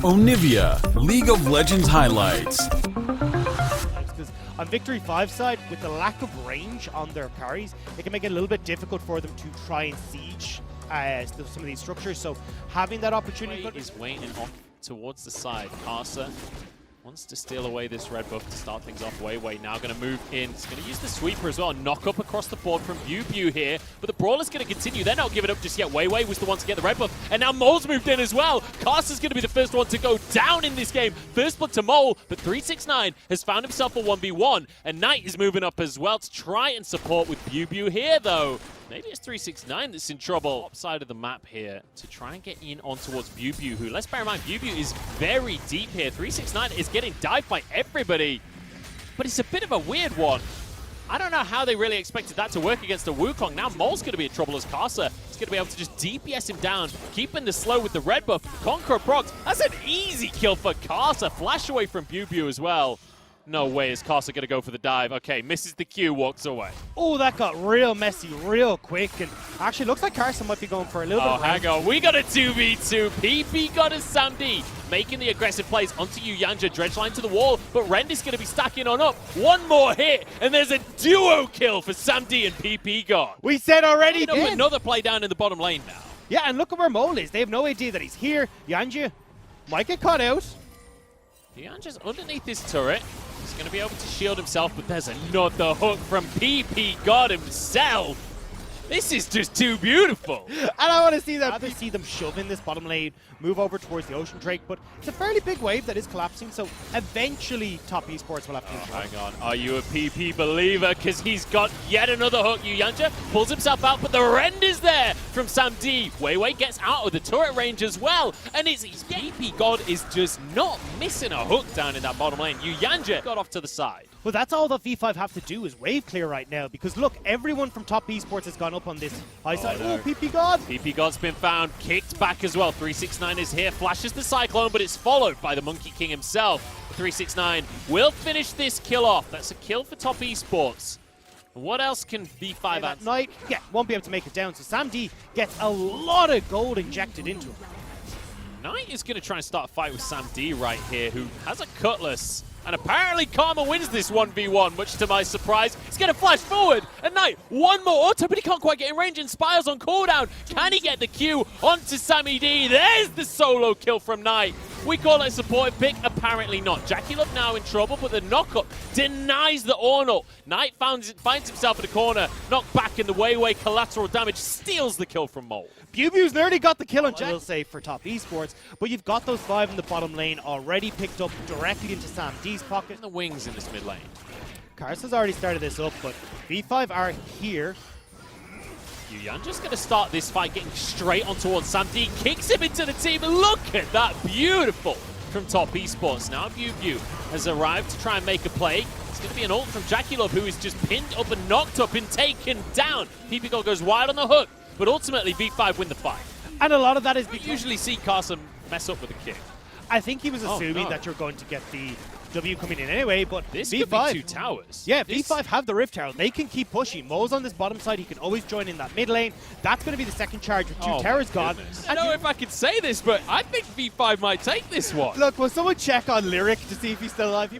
Onivia, League of Legends highlights. Because on Victory 5 side, with the lack of range on their carries, it can make it a little bit difficult for them to try and siege some of these structures. So having that opportunity is waiting off towards the side. Karsa wants to steal away this red buff to start things off. Wei now going to move in. He's going to use the sweeper as well. Knock up across the board from BuBu here. But the Brawler's going to continue. They're not giving up just yet. Wei was the one to get the red buff. And now Mole's moved in as well. Karsa's going to be the first one to go down in this game. First blood to Mole. But 369 has found himself a 1v1. And Knight is moving up as well to try and support with BuBu here, though. Maybe it's 369 that's in trouble. Upside of the map here to try and get in on towards BuBu, who, let's bear in mind, BuBu is very deep here. 369 is getting dived by everybody. But it's a bit of a weird one. I don't know how they really expected that to work against a Wukong. Now Mole's going to be in trouble as Karsa is going to be able to just DPS him down, keeping the slow with the red buff. Conqueror procs. That's an easy kill for Karsa. Flash away from BuBu as well. No way is Karsa going to go for the dive. Okay, misses the Q, walks away. Oh, that got real messy real quick. And actually looks like Karsa might be going for a little bit. Oh, hang on. We got a 2v2. PP got a SamD. Making the aggressive plays onto Yuyanja. Dredgeline to the wall, but Rend is going to be stacking on up. One more hit, and there's a duo kill for SamD and PP God. We said already. Another play down in the bottom lane now. Yeah, and look at where Mole is. They have no idea that he's here. Yanja might get caught out. Yuyanja's underneath this turret. He's going to be able to shield himself, but there's another hook from PP God himself. This is just too beautiful. And I want to see that. I'd rather see them shove in this bottom lane, move over towards the Ocean Drake, but it's a fairly big wave that is collapsing, so eventually Top Esports will have to hang on. Are you a PP believer? Because he's got yet another hook. Yuyanja pulls himself out, but the Rend is there from SamD. Wei gets out of the turret range as well, and it's PP God is just not missing a hook down in that bottom lane. Yuyanja got off to the side. Well, that's all that V5 have to do is wave clear right now, because look, everyone from Top Esports has gone up on this high side. No. Oh, PP God! PP God's been found, kicked back as well. 369 is here, flashes the Cyclone, but it's followed by the Monkey King himself. 369 will finish this kill off. That's a kill for Top Esports. What else can V5 add? Knight, yeah, won't be able to make it down, so SamD gets a lot of gold injected into him. Knight is going to try and start a fight with SamD right here, who has a Cutlass. And apparently Karma wins this 1v1, much to my surprise. He's going to flash forward. And Knight, one more auto, but he can't quite get in range. Inspires on cooldown. Can he get the Q onto Sammy D? There's the solo kill from Knight. We call it a supportive pick. Apparently not. Jackie Love now in trouble, but the knockup denies the Ornal. Knight finds himself in the corner. Knocked back in the Wei collateral damage. Steals the kill from Mole. BuBu's nearly got the kill on Jack. I will say for Top Esports, but you've got those 5 in the bottom lane already picked up directly into SamD's pocket. The wings in this mid lane. Karsa's already started this up, but V5 are here. Yuyanja's going to start this fight getting straight on towards SamD. Kicks him into the team. Look at that. Beautiful from Top Esports. Now BuBu has arrived to try and make a play. It's going to be an ult from Jackie Love, who is just pinned up and knocked up and taken down. PP God goes wide on the hook. But ultimately, V5 win the fight. And a lot of that is because we usually see Karsa mess up with a kick. I think he was assuming that you're going to get the W coming in anyway, but this V5, could be 2 towers. Yeah, V5 have the Rift Tower. They can keep pushing. Mo's on this bottom side. He can always join in that mid lane. That's going to be the second charge with 2 towers gone. I don't know if I can say this, but I think V5 might take this one. Look, will someone check on Lyric to see if he's still alive?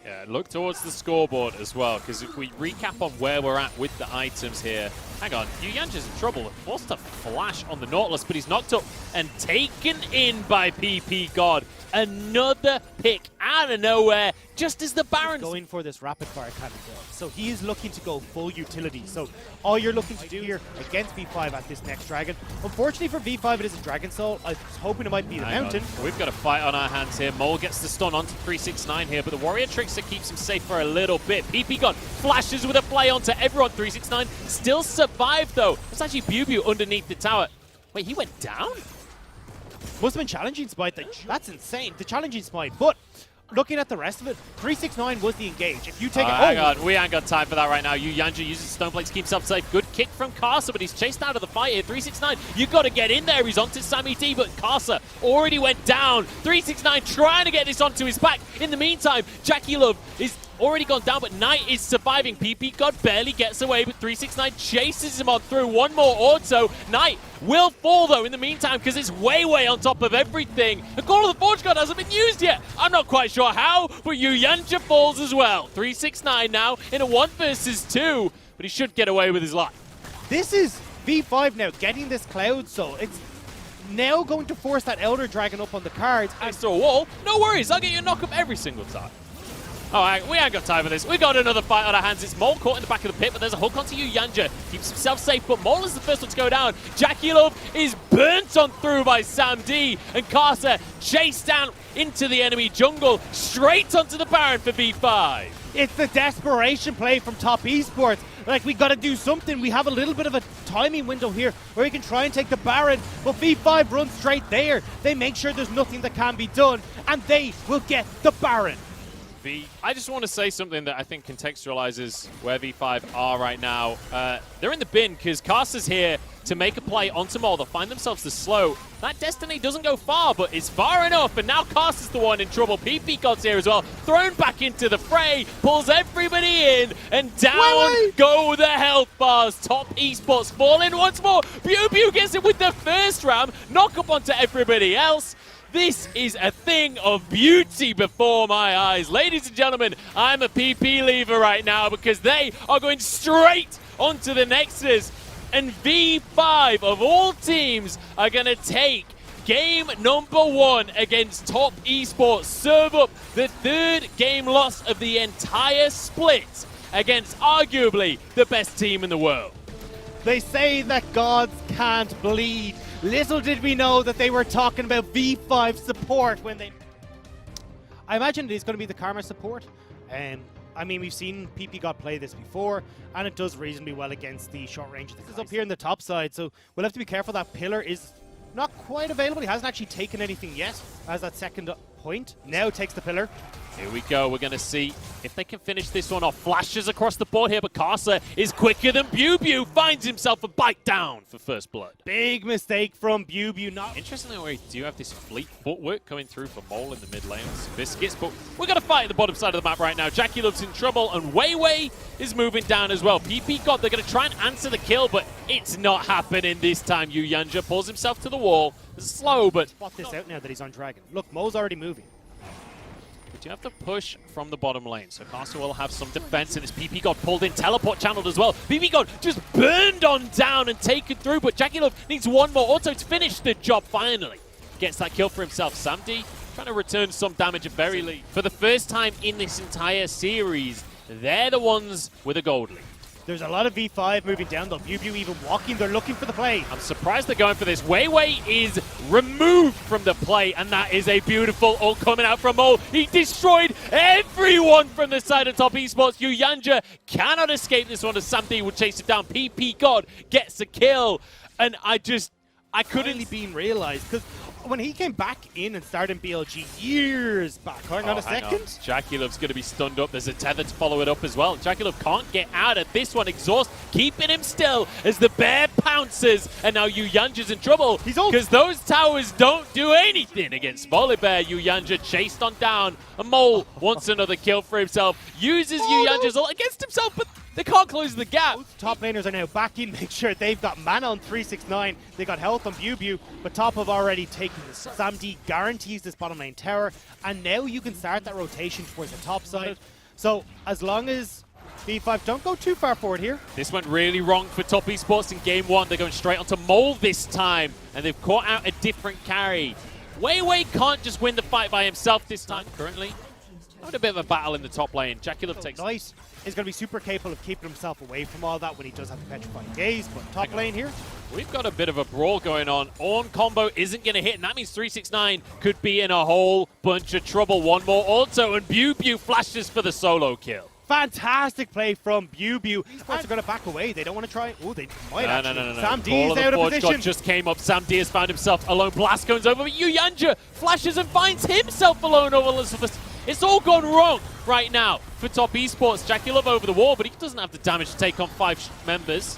Yeah, look towards the scoreboard as well, because if we recap on where we're at with the items here, hang on, Yuyanja's in trouble. Forced to flash on the Nautilus, but he's knocked up and taken in by PP God. Another pick out of nowhere, just as the Baron's going for this rapid fire kind of build. So he is looking to go full utility. So all you're looking to do here against V5 at this next dragon. Unfortunately for V5, it is a Dragon Soul. I was hoping it might be the Mountain. We've got a fight on our hands here. Mole gets the stun onto 369 here, but the Warrior Trickster keeps him safe for a little bit. PP God flashes with a play onto everyone. 369 still survived though. It's actually BuBu underneath the tower. Wait, he went down? Must have been challenging smite. That's insane. The challenging smite, but looking at the rest of it, 369 was the engage. If you take it, hang on, we ain't got time for that right now. Yuyanja uses Stoneplate to keep himself safe. Good kick from Karsa, but he's chased out of the fight here. 369, you got to get in there. He's onto Sammy D, but Karsa already went down. 369 trying to get this onto his back. In the meantime, Jackie Love is already gone down, but Knight is surviving. PP God barely gets away, but 369 chases him on through. One more auto. Knight will fall, though, in the meantime, because it's way on top of everything. The Call of the Forge God hasn't been used yet. I'm not quite sure how, but Yuyanja falls as well. 369 now in a 1 versus 2, but he should get away with his life. This is V5 now getting this Cloud Soul. It's now going to force that Elder Dragon up on the cards. Next to a wall. No worries, I'll get you a knock-up every single time. All right, we ain't got time for this. We got another fight on our hands. It's Mole caught in the back of the pit, but there's a hook onto Yuyanja. Keeps himself safe, but Mole is the first one to go down. Jackie Love is burnt on through by Sam D, and Carter chased down into the enemy jungle, straight onto the Baron for V5. It's the desperation play from Top Esports. Like, we got to do something. We have a little bit of a timing window here where we can try and take the Baron, but V5 runs straight there. They make sure there's nothing that can be done, and they will get the Baron. I just want to say something that I think contextualizes where V5 are right now. They're in the bin because Caster's here to make a play onto Mole. They'll find themselves the slow. That Destiny doesn't go far, but it's far enough, and now Caster's the one in trouble. PP God's here as well, thrown back into the fray, pulls everybody in, and down go the health bars. Top Esports falling once more. BuBu gets it with the first ram, knock up onto everybody else. This is a thing of beauty before my eyes. Ladies and gentlemen, I'm a PP lever right now because they are going straight onto the Nexus. And V5 of all teams are going to take game number 1 against Top Esports. Serve up the 3rd game loss of the entire split against arguably the best team in the world. They say that gods can't bleed. Little did we know that they were talking about V5 support when they... I imagine it is going to be the Karma support. I mean, we've seen PP God play this before, and it does reasonably well against the short range. This is up here in the top side, so we'll have to be careful. That pillar is not quite available. He hasn't actually taken anything yet as that second point. Now takes the pillar. Here we go. We're going to see if they can finish this one off. Flashes across the board here, but Karsa is quicker than BuBu. Finds himself a bite down for first blood. Big mistake from BuBu. Not interestingly, we do have this fleet footwork coming through for Mole in the mid lane with Biscuits, but we're going to fight at the bottom side of the map right now. Jackie Love's in trouble, and Weiwei is moving down as well. PP God, they're going to try and answer the kill, but it's not happening this time. Yuyanja pulls himself to the wall. Slow, but... Spot this out now that he's on Dragon. Look, Mo's already moving. But you have to push from the bottom lane, so Caster will have some defense, and this PP God pulled in, teleport channeled as well. PP God just burned on down and taken through, but Jackie Love needs one more auto to finish the job finally. Gets that kill for himself. Samdi trying to return some damage at very least. For the first time in this entire series, they're the ones with a gold lead. There's a lot of V5 moving down, though. BuBu even walking. They're looking for the play. I'm surprised they're going for this. Weiwei is removed from the play, and that is a beautiful ult coming out from Mole. He destroyed everyone from the side of Top Esports. Yuyanja cannot escape this one as Samdi will chase it down. PP God gets a kill, and I couldn't been realized because when he came back in and started BLG years back. Hang on a second. Jackie Love's going to be stunned up. There's a tether to follow it up as well. Jackie Love can't get out of this one. Exhaust keeping him still as the bear pounces. And now Yuyanja's in trouble because those towers don't do anything against Volibear. Yuyanja chased on down. A Mole wants another kill for himself. Uses Yuyanja's ult against himself, but they can't close the gap. Both top laners are now back in. Make sure they've got mana on 369. They got health on BuBu, but top have already taken this. Samdi guarantees this bottom lane tower, and now you can start that rotation towards the top side. So as long as V5 don't go too far forward here. This went really wrong for Top Esports in game 1. They're going straight onto Mole this time, and they've caught out a different carry. Weiwei can't just win the fight by himself this time currently. Having a bit of a battle in the top lane. Jackie Love takes... Nice. He's going to be super capable of keeping himself away from all that when he does have the petrifying gaze, but top lane here. We've got a bit of a brawl going on. Ornn combo isn't going to hit, and that means 369 could be in a whole bunch of trouble. One more auto, and BuBu flashes for the solo kill. Fantastic play from BuBu. Esports are going to back away. They don't want to try. Oh, they might actually. No. Sam D is out of position. God just came up. Sam D has found himself alone. Blast goes over, but Yuyanja flashes and finds himself alone over Elizabeth. It's all gone wrong right now for Top Esports. Jackie Love over the wall, but he doesn't have the damage to take on 5 members.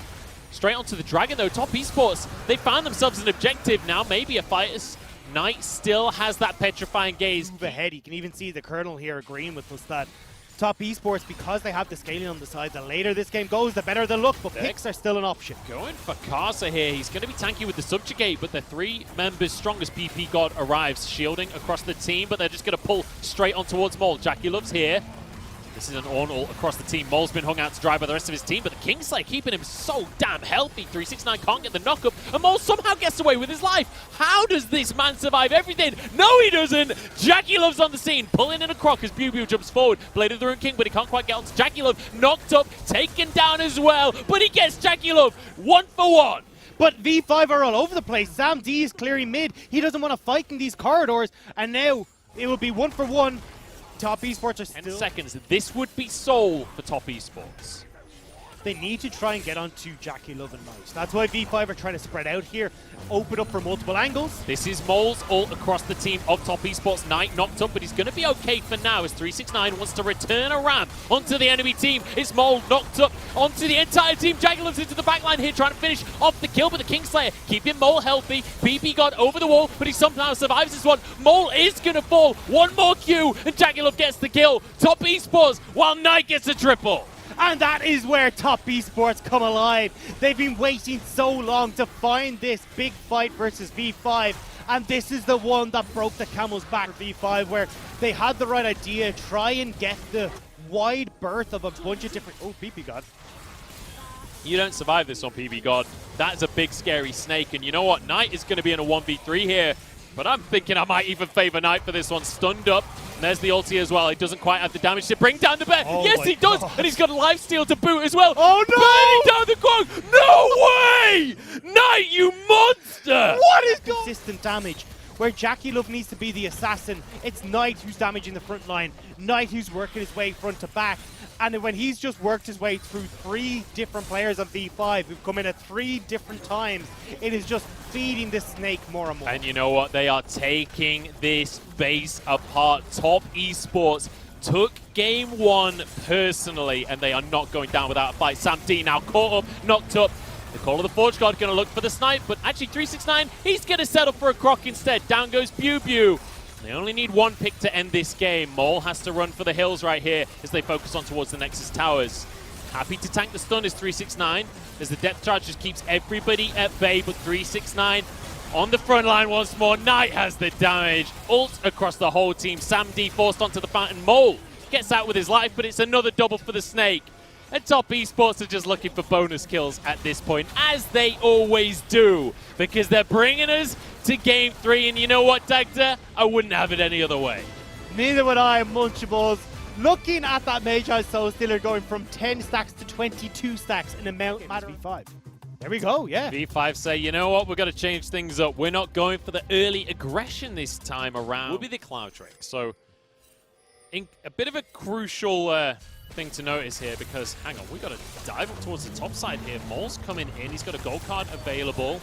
Straight onto the Dragon, though. Top Esports, they found themselves an objective. Now maybe a fighter's Knight still has that petrifying gaze. Move ahead. You can even see the Colonel here agreeing with us that Top Esports, because they have the scaling on the side, the later this game goes, the better they look, but They're picks are still an option. Going for Karsa here. He's going to be tanky with the Subjugate, but the 3 members strongest PP God arrives, shielding across the team, but they're just going to pull straight on towards Mole. Jackie Love's here. This is an all across the team. Mole's been hung out to dry by the rest of his team, but the Kingslayer keeping him so damn healthy. 369 can't get the knock-up, and Mole somehow gets away with his life. How does this man survive everything? No, he doesn't! Jackie Love's on the scene, pulling in a croc as Bubu jumps forward. Blade of the Rune King, but he can't quite get onto Jackie Love. Knocked up, taken down as well, but he gets Jackie Love 1 for 1. But V5 are all over the place. Sam D is clearing mid. He doesn't want to fight in these corridors, and now it will be 1 for 1. Top Esports are 10 still... seconds. This would be Soul for Top Esports. They need to try and get onto Jackie Love and Knight. That's why V5 are trying to spread out here, open up for multiple angles. This is Mole's ult across the team of Top Esports. Knight knocked up, but he's going to be okay for now as 369 wants to return a ramp onto the enemy team. It's Mole knocked up onto the entire team. Jackie Love's into the backline here trying to finish off the kill, but the Kingslayer keeping Mole healthy. PP got over the wall, but he somehow survives this one. Mole is going to fall. One more Q, and Jackie Love gets the kill. Top Esports, while Knight gets a triple. And that is where Top Esports come alive. They've been waiting so long to find this big fight versus V5. And this is the one that broke the camel's back for V5, where they had the right idea, try and get the wide berth of a bunch of different... Oh, PP God. You don't survive this on PB God. That's a big, scary snake. And you know what? Knight is going to be in a 1v3 here. But I'm thinking I might even favor Knight for this one. Stunned up. And there's the ulti as well. He doesn't quite have the damage to bring down the bear. Oh yes, he does. God. And he's got a lifesteal to boot as well. Oh, no! Burning down the Quag. No way! Knight, you monster! What is going on? Consistent damage. Where Jackie Love needs to be the assassin, it's Knight who's damaging the front line. Knight who's working his way front to back. And when he's just worked his way through 3 different players on V5 who've come in at 3 different times, it is just feeding the snake more and more. And you know what? They are taking this base apart. Top Esports took game 1 personally, and they are not going down without a fight. Sam D now caught up, knocked up. The Call of the Forge God going to look for the snipe, but actually 369, he's going to settle for a croc instead. Down goes Bubu. They only need 1 pick to end this game. Mole has to run for the hills right here as they focus on towards the Nexus Towers. Happy to tank the stun is 369 as the depth charge just keeps everybody at bay, but 369 on the front line once more. Knight has the damage. Ult across the whole team. Sam D forced onto the fountain. Mole gets out with his life, but it's another double for the snake. And Top Esports are just looking for bonus kills at this point, as they always do, because they're bringing us to Game 3, and you know what, Dagda? I wouldn't have it any other way. Neither would I, Munchables. Looking at that Magi Soul Stealer going from 10 stacks to 22 stacks in a matter of V5. There we go, yeah. V5 say, you know what, we're going to change things up. We're not going for the early aggression this time around. Will be the Cloud Trick. So, a bit of a crucial thing to notice here, because, hang on, we've got to dive up towards the top side here. Mole's coming in. He's got a gold card available.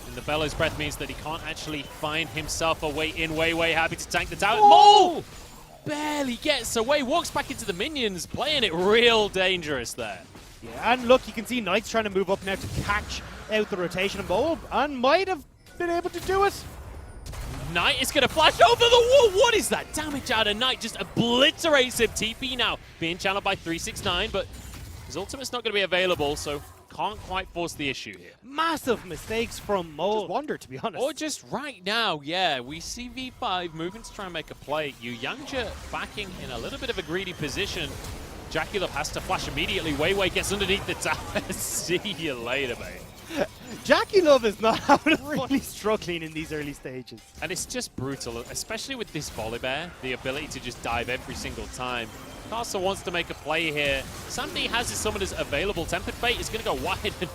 And the Bellows Breath means that he can't actually find himself a way in. Way happy to tank the tower. Mole barely gets away, walks back into the minions, playing it real dangerous there. Yeah, and look, you can see Knight's trying to move up now to catch out the rotation of Mole, and might have been able to do it. Knight is going to flash over the wall. What is that? Damage out of Knight just obliterates him. TP now being channeled by 369, but his ultimate's not going to be available, so can't quite force the issue here. Massive mistakes from Mole. Just wonder, to be honest. Or just right now, yeah, we see V5 moving to try and make a play. Yuyanja backing in a little bit of a greedy position. Jackie Love has to flash immediately. Wei gets underneath the tower. See you later, mate. Jackie Love is not really struggling in these early stages. And it's just brutal, especially with this Volibear, the ability to just dive every single time. Carson wants to make a play here. Sam D has his summoners available. Tempered Fate is going to go wide. And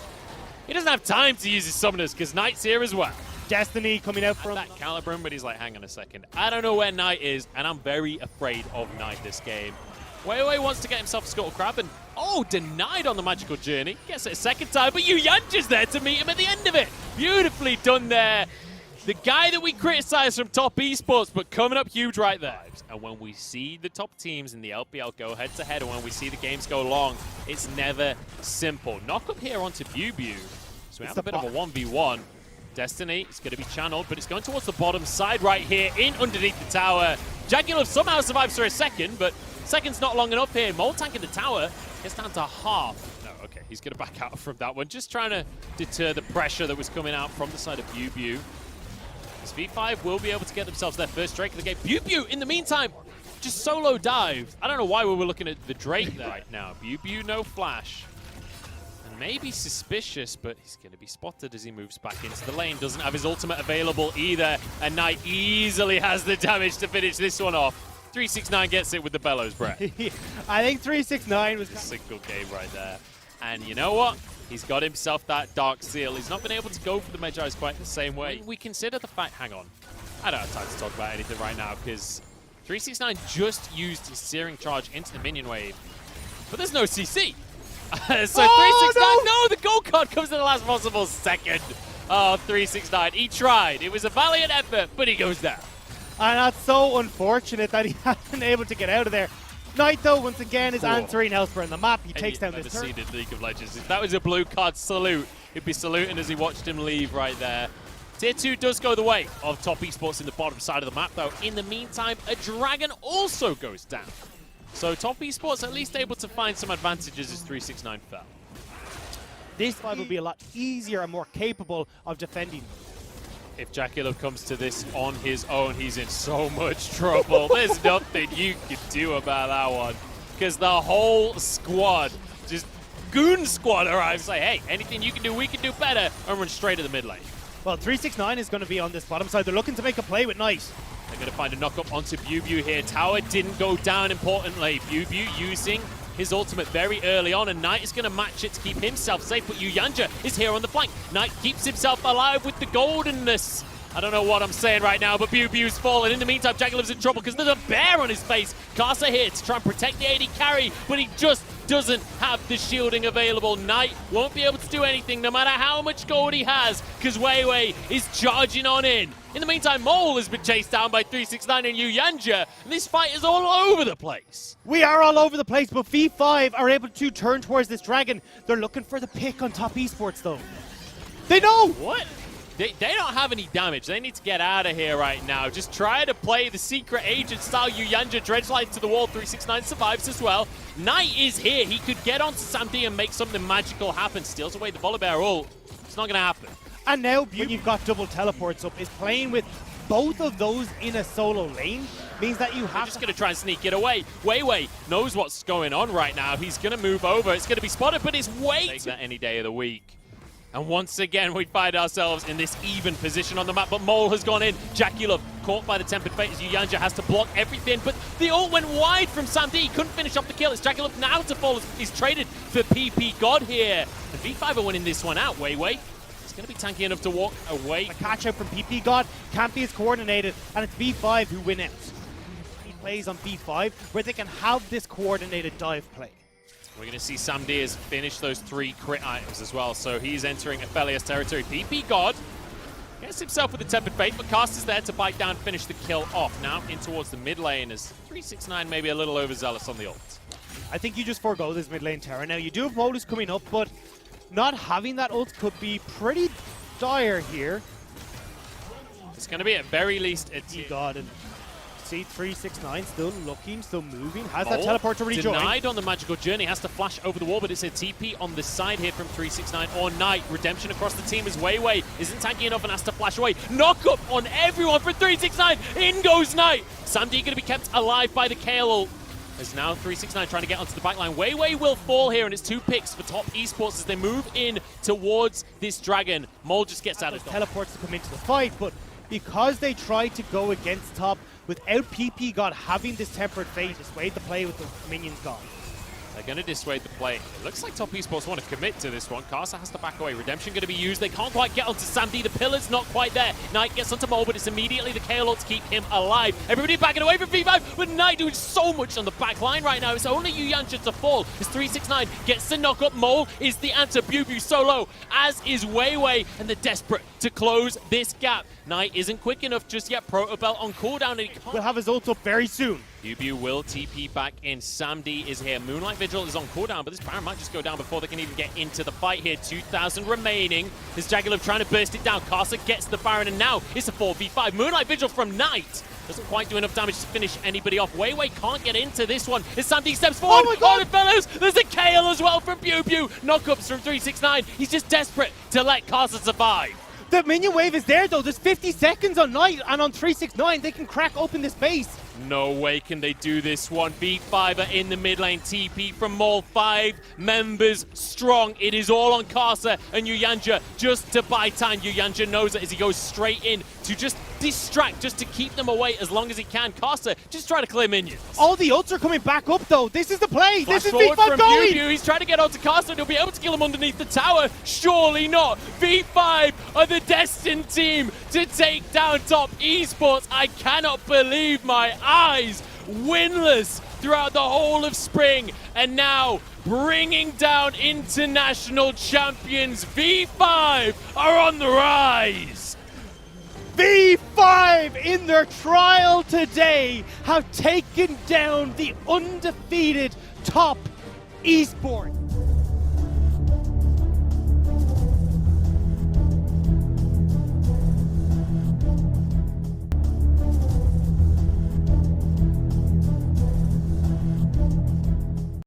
he doesn't have time to use his summoners because Knight's here as well. Destiny coming out from that Calibrum, but he's like, hang on a second. I don't know where Knight is, and I'm very afraid of Knight this game. Wei wants to get himself a Scuttle Crab, and denied on the magical journey. Gets it a second time, but Yuyanja's there to meet him at the end of it. Beautifully done there. The guy that we criticized from Top Esports, but coming up huge right there. And when we see the top teams in the LPL go head-to-head, and when we see the games go long, it's never simple. Knock up here onto Bubu. So we have a bit of a 1v1. Destiny is going to be channeled, but it's going towards the bottom side right here, in underneath the tower. Jackie Love somehow survives for a second, but Seconds not long enough here. Mole tanking the tower. Gets down to half. No, okay, he's going to back out from that one. Just trying to deter the pressure that was coming out from the side of BuBu. This V5 will be able to get themselves their first Drake of the game. BuBu, in the meantime, just solo dived. I don't know why we were looking at the Drake there right now. BuBu, no flash. And maybe suspicious, but he's going to be spotted as he moves back into the lane. Doesn't have his ultimate available either. And Knight easily has the damage to finish this one off. 369 gets it with the bellows, Brett. I think 369 was a single game right there. And you know what? He's got himself that Dark Seal. He's not been able to go for the Magi's quite the same way. When we consider the fact, hang on, I don't have time to talk about anything right now because 369 just used his Searing Charge into the minion wave, but there's no CC. So 369, no, the gold card comes in the last possible second. Oh, 369, he tried. It was a valiant effort, but he goes down. And that's so unfortunate that he hasn't able to get out of there. Knight, though, once again, is answering elsewhere on the map. He takes down this turret. I've never seen in League of Legends. If that was a blue card salute, he'd be saluting as he watched him leave right there. Tier 2 does go the way of top esports in the bottom side of the map, though. In the meantime, a dragon also goes down. So top esports at least able to find some advantages as 369 fell. This fight will be a lot easier and more capable of defending. If Jackulov comes to this on his own, he's in so much trouble. There's nothing you can do about that one. Because the whole squad, just goon squad arrives, like, hey, anything you can do, we can do better, and run straight to the mid lane. Well, 369 is going to be on this bottom side. They're looking to make a play with Knight. They're going to find a knock-up onto BuBu here. Tower didn't go down, importantly. BuBu using his ultimate very early on, and Knight is going to match it to keep himself safe, but Yuyanja is here on the flank. Knight keeps himself alive with the goldenness. I don't know what I'm saying right now, but BuBu's fallen. In the meantime, Jackulov's in trouble because there's a bear on his face. Karsa here to try and protect the AD carry, but he just doesn't have the shielding available. Knight won't be able to do anything no matter how much gold he has because Weiwei is charging on in. In the meantime, Mole has been chased down by 369 and Yuyanja, and this fight is all over the place. We are all over the place, but V5 are able to turn towards this dragon. They're looking for the pick on top esports, though. They know! What? They don't have any damage. They need to get out of here right now. Just try to play the secret agent style. Yuyanja dredgeline to the wall. 369 survives as well. Knight is here. He could get onto Samdi and make something magical happen. Steals away the Volibear ult. It's not going to happen. And now, when you've got double teleports up, is playing with both of those in a solo lane means that you have just going to try and sneak it away. Weiwei knows what's going on right now. He's going to move over. It's going to be spotted, but it's way take that any day of the week. And once again, we find ourselves in this even position on the map, but Mole has gone in. Jackulov caught by the Tempered Fate as Yuyanja has to block everything, but the ult went wide from Samdi. He couldn't finish off the kill. It's Jackulov now to fall. He's traded for PP God here. And V5 are winning this one out. Weiwei is going to be tanky enough to walk away. The catch out from PP God can't be as coordinated, and it's V5 who win out. He plays on V5 where they can have this coordinated dive play. We're going to see Sam Diaz finish those 3 crit items as well, so he's entering Aphelios territory. PP God gets himself with the Tempered Fate, but Cast is there to bite down and finish the kill off. Now in towards the mid lane as 369 maybe a little overzealous on the ult. I think you just forego this mid lane Terra. Now you do have Molus coming up, but not having that ult could be pretty dire here. It's going to be at very least a God, and see 369 still looking, still moving. Has that teleport to rejoin? Denied on the magical journey, has to flash over the wall, but it's a TP on the side here from 369 or Knight. Redemption across the team as Weiwei isn't tanky enough and has to flash away. Knock up on everyone for 369. In goes Knight. Samdi going to be kept alive by the KL ult. As now 369 trying to get onto the backline. Weiwei will fall here, and it's 2 picks for top esports as they move in towards this dragon. Mole just gets out of teleports to come into the fight, but because they tried to go against top without PP God having this Tempered Fate, dissuade the play with the minions gone. They're going to dissuade the play. It looks like top esports want to commit to this one. Karsa has to back away. Redemption going to be used. They can't quite get onto Samdi. The pillar's not quite there. Knight gets onto Mole, but it's immediately the KO ult to keep him alive. Everybody backing away from V5, but Knight doing so much on the back line right now. It's only Yuyanja to fall as 369 gets the knock up. Mole is the answer. BuBu solo, as is Weiwei, and they're desperate to close this gap. Knight isn't quick enough just yet. Protobelt on cooldown, and he can't. We'll have his ult up very soon. UBU will TP back in. Sam D is here. Moonlight Vigil is on cooldown, but this Baron might just go down before they can even get into the fight here. 2,000 remaining. This Jagged trying to burst it down. Karsa gets the Baron, and now it's a 4v5. Moonlight Vigil from Knight doesn't quite do enough damage to finish anybody off. Weiwei can't get into this one. As Sam D steps forward. Oh my God! Oh, fellows, there's a KO as well from BuBu. Knockups from 369. He's just desperate to let Karsa survive. The minion wave is there though. There's 50 seconds on Knight, and on 369 they can crack open this base. No way can they do this one. V5 are in the mid lane. TP from Maul, 5 members strong. It is all on Karsa and Yuyanja just to buy time. Yuyanja knows it as he goes straight in to just distract, just to keep them away as long as he can. Karsa just trying to clear minions. All the ults are coming back up though. This is the play. Flash this is forward V5 from going. BuBu. He's trying to get onto Karsa and he'll be able to kill him underneath the tower. Surely not. V5 are the destined team to take down top esports. I cannot believe my eyes. Winless throughout the whole of spring, and now bringing down international champions. V5 are on the rise. V5 in their trial today have taken down the undefeated top esports.